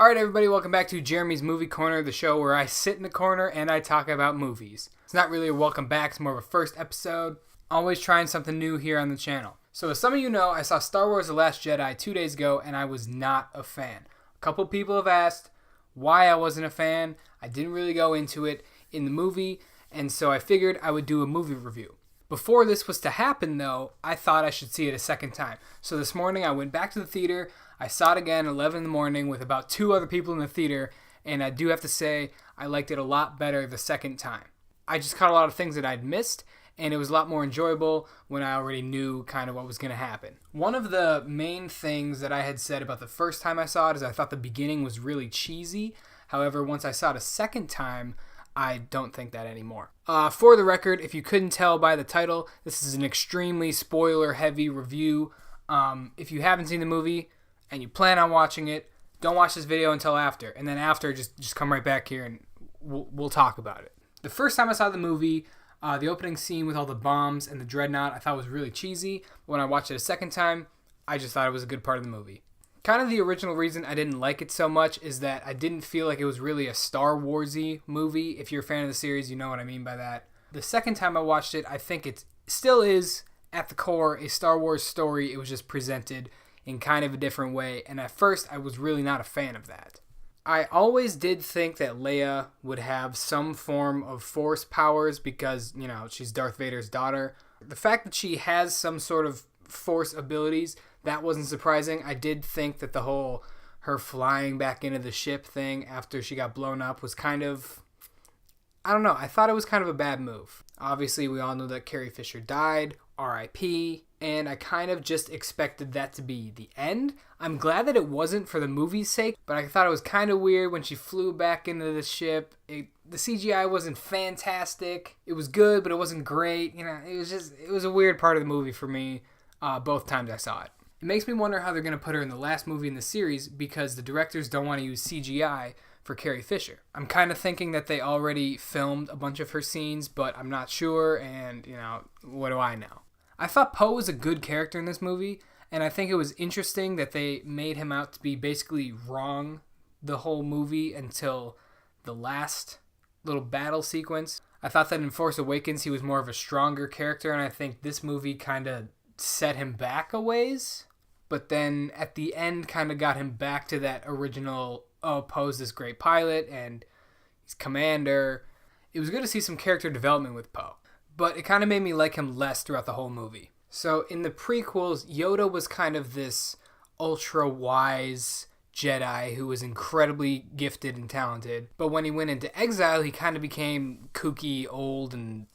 Alright everybody, welcome back to Jeremy's Movie Corner, the show where I sit in the corner and I talk about movies. It's not really a welcome back, it's more of a first episode. Always trying something new here on the channel. So as some of you know, I saw Star Wars The Last Jedi 2 days ago and I was not a fan. A couple people have asked why I wasn't a fan. I didn't really go into it in the movie, and so I figured I would do a movie review. Before this was to happen though, I thought I should see it a second time. So this morning I went back to the theater. I saw it again at 11 in the morning with about 2 other people in the theater, and I do have to say I liked it a lot better the second time. I just caught a lot of things that I'd missed, and it was a lot more enjoyable when I already knew kind of what was going to happen. One of the main things that I had said about the first time I saw it is I thought the beginning was really cheesy. However, once I saw it a second time, I don't think that anymore. For the record, if you couldn't tell by the title, this is an extremely spoiler-heavy review. If you haven't seen the movie and you plan on watching it, don't watch this video until after. And then after, just come right back here and we'll talk about it. The first time I saw the movie, the opening scene with all the bombs and the dreadnought I thought was really cheesy. When I watched it a second time, I just thought it was a good part of the movie. Kind of the original reason I didn't like it so much is that I didn't feel like it was really a Star Wars-y movie. If you're a fan of the series, you know what I mean by that. The second time I watched it, I think it still is, at the core, a Star Wars story. It was just presented in kind of a different way, and at first I was really not a fan of that. I always did think that Leia would have some form of Force powers because, you know, she's Darth Vader's daughter. The fact that she has some sort of Force abilities, that wasn't surprising. I did think that the whole her flying back into the ship thing after she got blown up was kind of, I don't know, I thought it was kind of a bad move. Obviously, we all know that Carrie Fisher died, R.I.P., and I kind of just expected that to be the end. I'm glad that it wasn't for the movie's sake, but I thought it was kind of weird when she flew back into the ship. The CGI wasn't fantastic. It was good, but it wasn't great. You know, it was a weird part of the movie for me both times I saw it. It makes me wonder how they're going to put her in the last movie in the series because the directors don't want to use CGI for Carrie Fisher. I'm kind of thinking that they already filmed a bunch of her scenes, but I'm not sure, and, you know, what do I know? I thought Poe was a good character in this movie, and I think it was interesting that they made him out to be basically wrong the whole movie until the last little battle sequence. I thought that in Force Awakens he was more of a stronger character, and I think this movie kind of set him back a ways, but then at the end kind of got him back to that original, oh, Poe's this great pilot, and he's commander. It was good to see some character development with Poe, but it kind of made me like him less throughout the whole movie. So in the prequels, Yoda was kind of this ultra-wise Jedi who was incredibly gifted and talented, but when he went into exile, he kind of became kooky, old, and,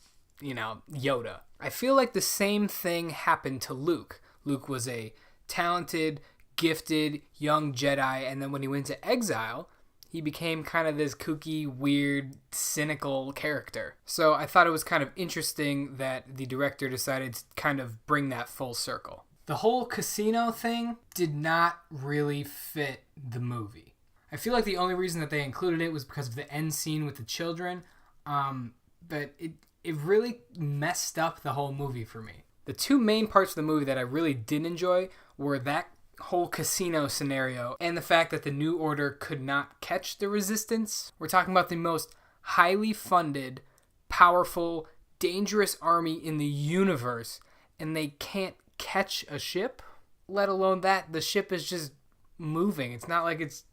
you know, Yoda. I feel like the same thing happened to Luke. Luke was a talented, gifted, young Jedi, and then when he went to exile, he became kind of this kooky, weird, cynical character. So I thought it was kind of interesting that the director decided to kind of bring that full circle. The whole casino thing did not really fit the movie. I feel like the only reason that they included it was because of the end scene with the children, but it really messed up the whole movie for me. The 2 main parts of the movie that I really didn't enjoy were that whole casino scenario and the fact that the New Order could not catch the Resistance. We're talking about the most highly funded, powerful, dangerous army in the universe, and they can't catch a ship, let alone that the ship is just moving. It's not like it's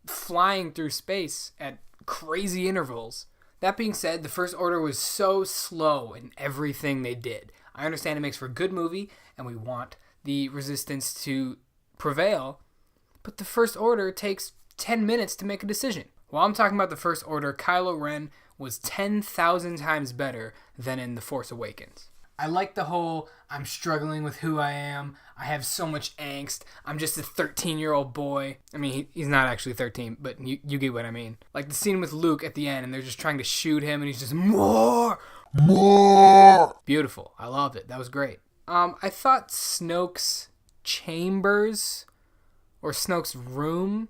flying through space at crazy intervals. That being said, the First Order was so slow in everything they did. I understand it makes for a good movie, and we want the Resistance to prevail, but the First Order takes 10 minutes to make a decision. While I'm talking about the First Order, Kylo Ren was 10,000 times better than in The Force Awakens. I like the whole, I'm struggling with who I am, I have so much angst, I'm just a 13-year-old boy. I mean, he's not actually 13, but you get what I mean. Like the scene with Luke at the end, and they're just trying to shoot him, and he's just, more! Beautiful. I loved it. That was great. I thought Snoke's chambers, or Snoke's room,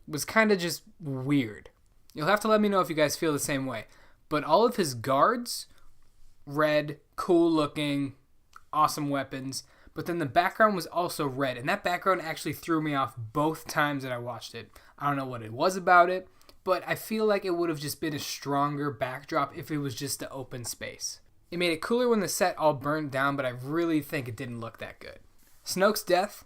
was kind of just weird. You'll have to let me know if you guys feel the same way. But all of his guards, red, cool looking, awesome weapons, but then the background was also red, and that background actually threw me off both times that I watched it. I don't know what it was about it, but I feel like it would have just been a stronger backdrop if it was just the open space. It made it cooler when the set all burned down, but I really think it didn't look that good. Snoke's death,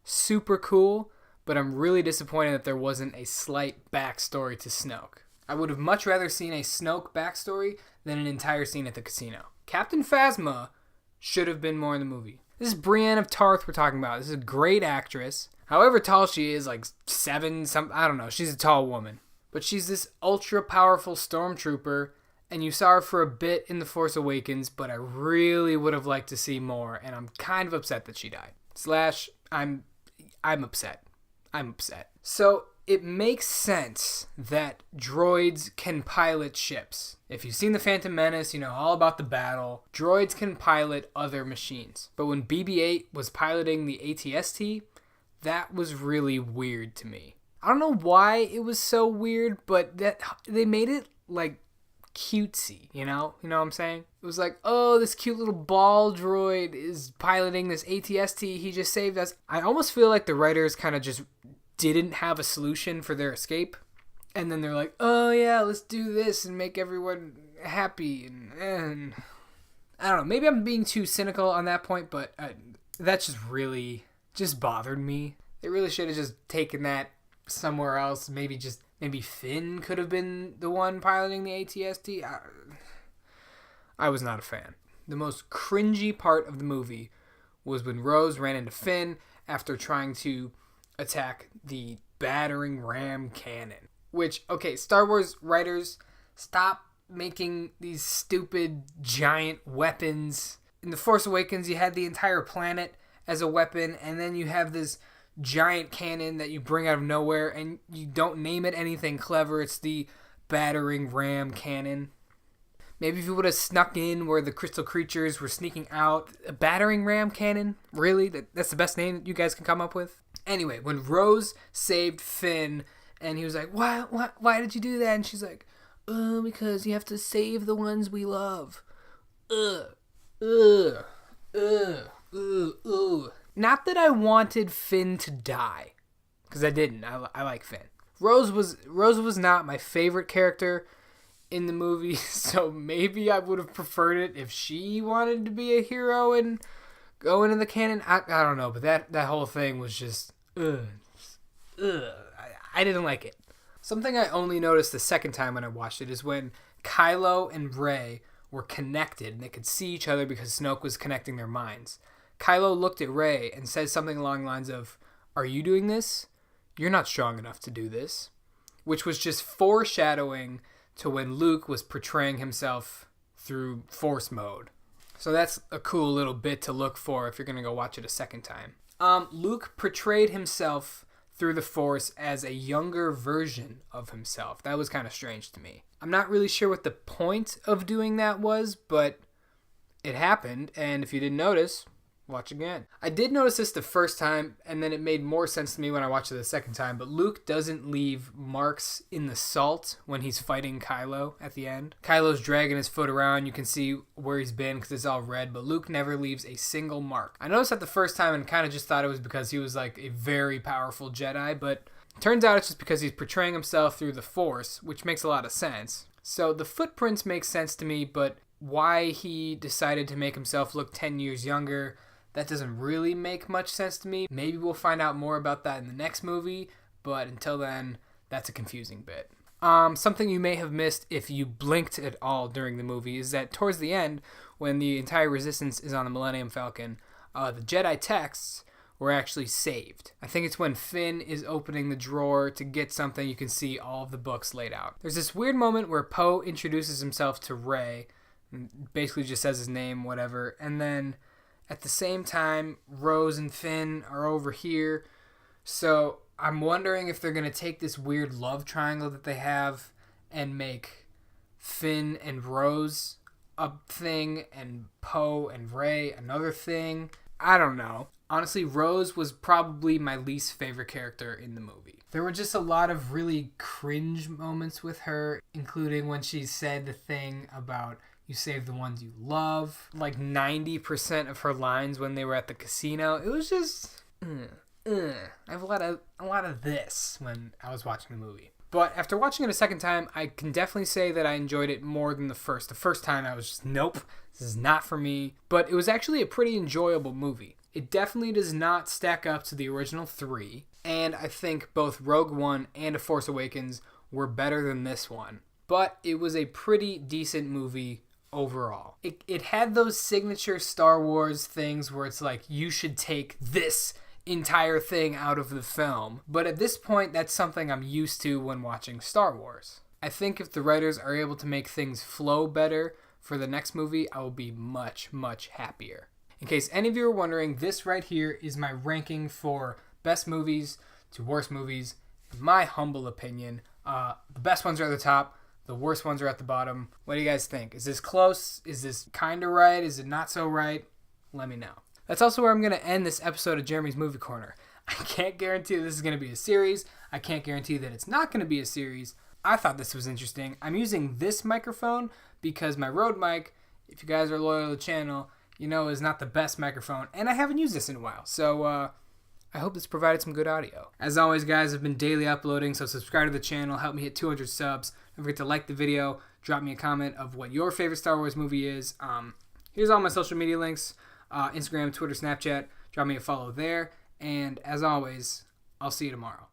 super cool, but I'm really disappointed that there wasn't a slight backstory to Snoke. I would have much rather seen a Snoke backstory than an entire scene at the casino. Captain Phasma should have been more in the movie. This is Brienne of Tarth we're talking about. This is a great actress. However tall she is, like 7, I don't know. She's a tall woman. But she's this ultra powerful stormtrooper, and you saw her for a bit in The Force Awakens, but I really would have liked to see more, and I'm kind of upset that she died. I'm upset. I'm upset. So it makes sense that droids can pilot ships. If you've seen The Phantom Menace, you know all about the battle. Droids can pilot other machines. But when BB-8 was piloting the AT-ST, that was really weird to me. I don't know why it was so weird, but that they made it like cutesy, you know what I'm saying? It was like, oh, this cute little ball droid is piloting this AT-ST, he just saved us. I almost feel like the writers kind of just didn't have a solution for their escape, and then they're like, oh yeah, let's do this and make everyone happy, and I don't know, maybe I'm being too cynical on that point, but that just bothered me. They really should have just taken that somewhere else. Maybe Finn could have been the one piloting the AT-ST. I was not a fan. The most cringy part of the movie was when Rose ran into Finn after trying to attack the battering ram cannon. Which, okay, Star Wars writers, stop making these stupid giant weapons. In The Force Awakens, you had the entire planet as a weapon, and then you have this giant cannon that you bring out of nowhere, and you don't name it anything clever. It's the battering ram cannon. Maybe if you would have snuck in where the crystal creatures were sneaking out. A battering ram cannon? Really? That's the best name that you guys can come up with? Anyway, when Rose saved Finn, and he was like, why did you do that? And she's like, because you have to save the ones we love. Not that I wanted Finn to die, because I didn't. I like Finn. Rose was not my favorite character in the movie, so maybe I would have preferred it if she wanted to be a hero and go into the canon. I don't know, but that whole thing was just I didn't like it. Something I only noticed the second time when I watched it is when Kylo and Rey were connected and they could see each other because Snoke was connecting their minds. Kylo looked at Rey and said something along the lines of, "Are you doing this? You're not strong enough to do this." Which was just foreshadowing to when Luke was portraying himself through Force mode. So that's a cool little bit to look for if you're going to go watch it a second time. Luke portrayed himself through the Force as a younger version of himself. That was kind of strange to me. I'm not really sure what the point of doing that was, but it happened, and if you didn't notice, watch again. I did notice this the first time, and then it made more sense to me when I watched it the second time, but Luke doesn't leave marks in the salt when he's fighting Kylo at the end. Kylo's dragging his foot around, you can see where he's been because it's all red, but Luke never leaves a single mark. I noticed that the first time and kind of just thought it was because he was like a very powerful Jedi, but turns out it's just because he's portraying himself through the Force, which makes a lot of sense. So the footprints make sense to me, but why he decided to make himself look 10 years younger, that doesn't really make much sense to me. Maybe we'll find out more about that in the next movie, but until then, that's a confusing bit. Something you may have missed if you blinked at all during the movie is that towards the end, when the entire Resistance is on the Millennium Falcon, the Jedi texts were actually saved. I think it's when Finn is opening the drawer to get something, you can see all of the books laid out. There's this weird moment where Poe introduces himself to Rey, basically just says his name, whatever, and then at the same time, Rose and Finn are over here. So I'm wondering if they're going to take this weird love triangle that they have and make Finn and Rose a thing and Poe and Rey another thing. I don't know. Honestly, Rose was probably my least favorite character in the movie. There were just a lot of really cringe moments with her, including when she said the thing about you save the ones you love. Like 90% of her lines when they were at the casino. It was just I have a lot of this when I was watching the movie. But after watching it a second time, I can definitely say that I enjoyed it more than the first. The first time I was just, nope, this is not for me. But it was actually a pretty enjoyable movie. It definitely does not stack up to the original 3. And I think both Rogue One and A Force Awakens were better than this one. But it was a pretty decent movie overall. It had those signature Star Wars things where it's like, you should take this entire thing out of the film. But at this point, that's something I'm used to when watching Star Wars. I think if the writers are able to make things flow better for the next movie, I will be much, much happier. In case any of you are wondering, this right here is my ranking for best movies to worst movies. In my humble opinion, the best ones are at the top, the worst ones are at the bottom. What do you guys think? Is this close? Is this kind of right? Is it not so right? Let me know. That's also where I'm going to end this episode of Jeremy's Movie Corner. I can't guarantee this is going to be a series. I can't guarantee that it's not going to be a series. I thought this was interesting. I'm using this microphone because my Rode mic, if you guys are loyal to the channel, you know is not the best microphone. And I haven't used this in a while. So I hope this provided some good audio. As always, guys, I've been daily uploading, so subscribe to the channel. Help me hit 200 subs. Don't forget to like the video. Drop me a comment of what your favorite Star Wars movie is. Here's all my social media links. Instagram, Twitter, Snapchat. Drop me a follow there. And as always, I'll see you tomorrow.